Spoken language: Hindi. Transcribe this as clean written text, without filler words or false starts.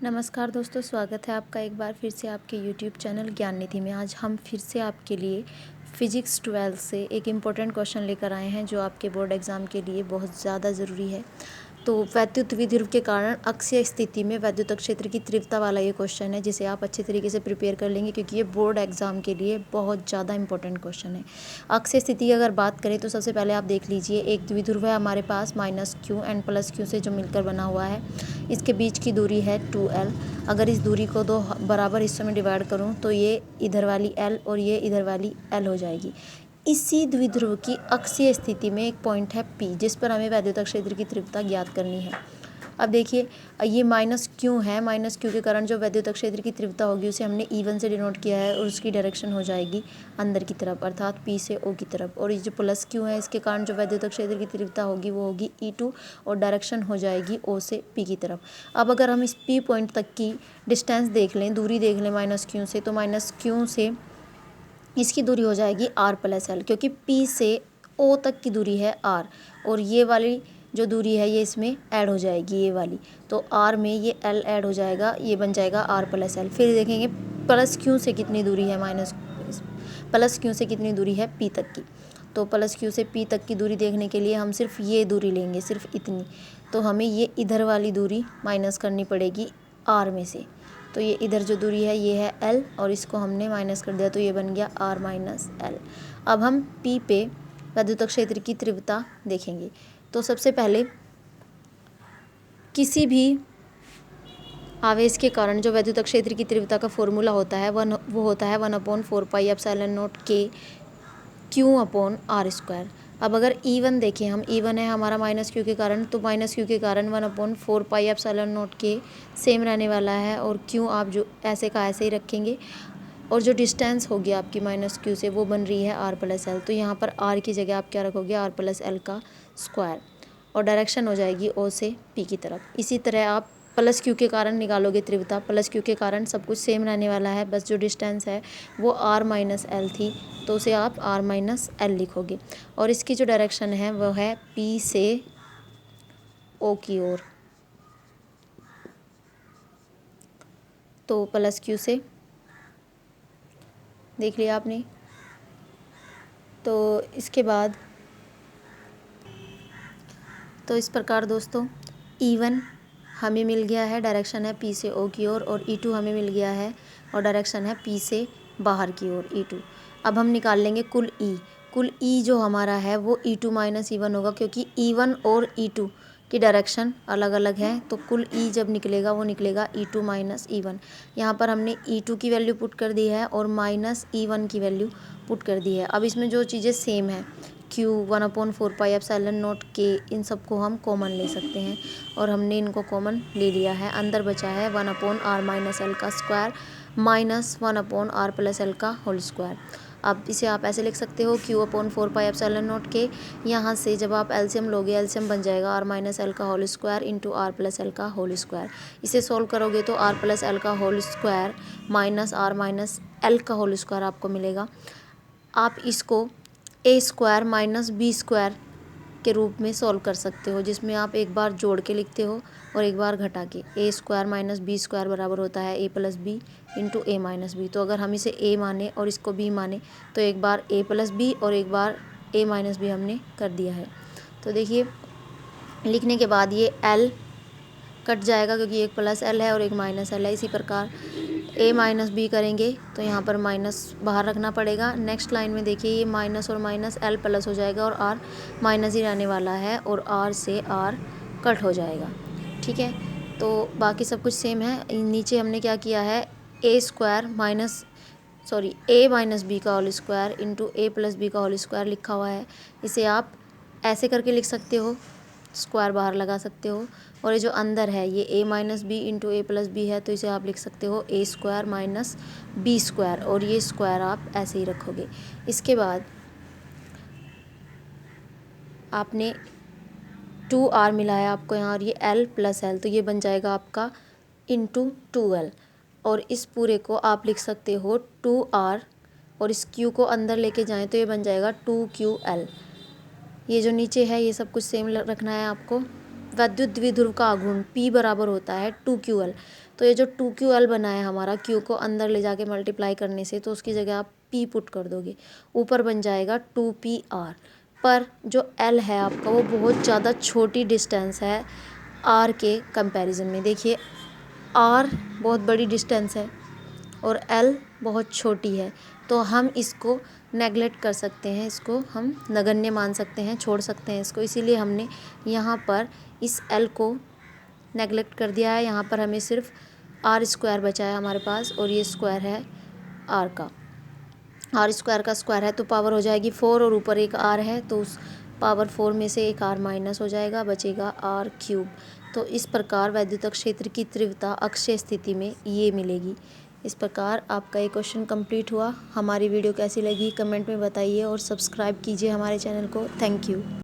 नमस्कार दोस्तों, स्वागत है आपका एक बार फिर से आपके YouTube चैनल ज्ञान निधि में। आज हम फिर से आपके लिए फिजिक्स 12 से एक इम्पोर्टेंट क्वेश्चन लेकर आए हैं जो आपके बोर्ड एग्ज़ाम के लिए बहुत ज़्यादा ज़रूरी है। तो वैद्युत विध्रुव के कारण अक्षीय स्थिति में वैद्युत क्षेत्र की तीव्रता वाला ये क्वेश्चन है, जिसे आप अच्छे तरीके से प्रिपेयर कर लेंगे क्योंकि ये बोर्ड एग्जाम के लिए बहुत ज़्यादा इंपॉर्टेंट क्वेश्चन है। अक्षीय स्थिति की अगर बात करें तो सबसे पहले आप देख लीजिए, एक द्विध्रुव है हमारे पास -q एंड +q से जो मिलकर बना हुआ है। इसके बीच की दूरी है 2l। अगर इस दूरी को दो बराबर हिस्सों में डिवाइड करूँ तो ये इधर वाली l और ये इधर वाली l हो जाएगी। इसी द्विध्रुव की अक्षीय स्थिति में एक पॉइंट है P, जिस पर हमें वैद्युत क्षेत्र की तीव्रता ज्ञात करनी है। अब देखिए, ये -q है, -q के कारण जो वैद्युत क्षेत्र की तीव्रता होगी उसे हमने E1 से डिनोट किया है और उसकी डायरेक्शन हो जाएगी अंदर की तरफ, अर्थात P से O की तरफ। और ये जो +q है, इसके कारण जो वैद्युत क्षेत्र की तीव्रता होगी वो होगी E2 और डायरेक्शन हो जाएगी O से P की तरफ। अब अगर हम इस P पॉइंट तक की डिस्टेंस देख लें, दूरी देख लें -q से, तो -q से इसकी दूरी हो जाएगी r+l, क्योंकि P से O तक की दूरी है r और ये वाली जो दूरी है ये इसमें ऐड हो जाएगी, ये वाली। तो r में ये l ऐड हो जाएगा, ये बन जाएगा r+l। फिर देखेंगे +q से कितनी दूरी है, +q से कितनी दूरी है P तक की। तो +q से P तक की दूरी देखने के लिए हम सिर्फ ये दूरी लेंगे, सिर्फ इतनी। तो हमें ये इधर वाली दूरी माइनस करनी पड़ेगी r में से। तो ये इधर जो दूरी है ये है l और इसको हमने माइनस कर दिया तो ये बन गया r-l। अब हम P पे वैद्युत क्षेत्र की तीव्रता देखेंगे। तो सबसे पहले किसी भी आवेश के कारण जो वैद्युत क्षेत्र की तीव्रता का फॉर्मूला होता है वो होता है 1/4πε0 k Q/r²। अब अगर E1 देखें हम, E1 है हमारा -q के कारण, तो -q के कारण 1/4πε0 k सेम रहने वाला है और Q आप जो ऐसे का ऐसे ही रखेंगे। और जो डिस्टेंस होगी आपकी -q से वो बन रही है r+l। तो यहाँ पर r की जगह आप क्या रखोगे, r+l का स्क्वायर, और डायरेक्शन हो जाएगी O से P की तरफ। इसी तरह आप +q के कारण निकालोगे तीव्रता, +q के कारण सब कुछ सेम रहने वाला है, बस जो डिस्टेंस है वो r-l थी, तो उसे आप r-l लिखोगे। और इसकी जो डायरेक्शन है वो है P से O की ओर। तो +q से देख लिया आपने। तो इसके बाद तो इस प्रकार दोस्तों E1 हमें मिल गया है, डायरेक्शन है P से O की ओर, और E2 हमें मिल गया है और डायरेक्शन है P से बाहर की ओर, E2। अब हम निकाल लेंगे कुल E जो हमारा है वो E2 - E1 होगा, क्योंकि E1 और E2 की डायरेक्शन अलग अलग है। तो कुल E जब निकलेगा वो निकलेगा E2 - E1। यहाँ पर हमने E2 की वैल्यू पुट कर दी है और -E1 की वैल्यू पुट कर दी है। अब इसमें जो चीज़ें सेम है, Q 1/4πε0 k, इन सबको हम कॉमन ले सकते हैं और हमने इनको कॉमन ले लिया है। अंदर बचा है 1/r-l का स्क्वायर -1/r+l का होल स्क्वायर। अब इसे आप ऐसे लिख सकते हो, Q/4πε0 k। यहाँ से जब आप एलसीएम लोगे, एलसीएम बन जाएगा r-l का होल स्क्वायर इंटू r+l का होल स्क्वायर। इसे सोल्व करोगे तो r+l का होल स्क्वायर -r-l का होल स्क्वायर आपको मिलेगा। आप इसको a² - b² के रूप में सॉल्व कर सकते हो, जिसमें आप एक बार जोड़ के लिखते हो और एक बार घटा के। a² - b² बराबर होता है a+b इंटू a-b। तो अगर हम इसे a माने और इसको b माने तो एक बार a+b और एक बार a-b हमने कर दिया है। तो देखिए, लिखने के बाद ये l कट जाएगा क्योंकि एक +l है और एक -l है। इसी प्रकार a-b करेंगे तो यहाँ पर माइनस बाहर रखना पड़ेगा। नेक्स्ट लाइन में देखिए, ये माइनस और माइनस l प्लस हो जाएगा और r माइनस ही रहने वाला है और r से r कट हो जाएगा। ठीक है, तो बाकी सब कुछ सेम है। नीचे हमने क्या किया है, a-b का होल स्क्वायर इंटू a+b का होल स्क्वायर लिखा हुआ है। इसे आप ऐसे करके लिख सकते हो, स्क्वायर बाहर लगा सकते हो। और ये जो अंदर है ये a-b इंटू a+b है, तो इसे आप लिख सकते हो a² - b², और ये स्क्वायर आप ऐसे ही रखोगे। इसके बाद आपने 2r मिला है आपको यहाँ, और ये l+l, तो ये बन जाएगा आपका इंटू 2l। और इस पूरे को आप लिख सकते हो 2r, और इस q को अंदर लेके जाएं तो ये बन जाएगा 2ql। ये जो नीचे है ये सब कुछ सेम रखना है आपको। वैद्युत द्विध्रुव का आघूर्ण P बराबर होता है 2QL। तो ये जो 2QL बना है हमारा, Q को अंदर ले जाके मल्टीप्लाई करने से, तो उसकी जगह आप P पुट कर दोगे, ऊपर बन जाएगा 2PR। पर जो L है आपका वो बहुत ज़्यादा छोटी डिस्टेंस है R के कंपैरिजन में। देखिए R बहुत बड़ी डिस्टेंस है और L बहुत छोटी है, तो हम इसको नेगलेक्ट कर सकते हैं, इसको हम नगण्य मान सकते हैं, छोड़ सकते हैं इसको। इसीलिए हमने यहाँ पर इस L को नेगलेक्ट कर दिया है। यहाँ पर हमें सिर्फ R² बचा है हमारे पास, और ये स्क्वायर है R का। R² का स्क्वायर है तो पावर हो जाएगी 4, और ऊपर एक R है तो उस पावर 4 में से एक R माइनस हो जाएगा, बचेगा R³। तो इस प्रकार वैद्युत क्षेत्र की तीव्रता अक्षीय स्थिति में ये मिलेगी। इस प्रकार आपका ये क्वेश्चन कंप्लीट हुआ। हमारी वीडियो कैसी लगी कमेंट में बताइए और सब्सक्राइब कीजिए हमारे चैनल को। Thank you.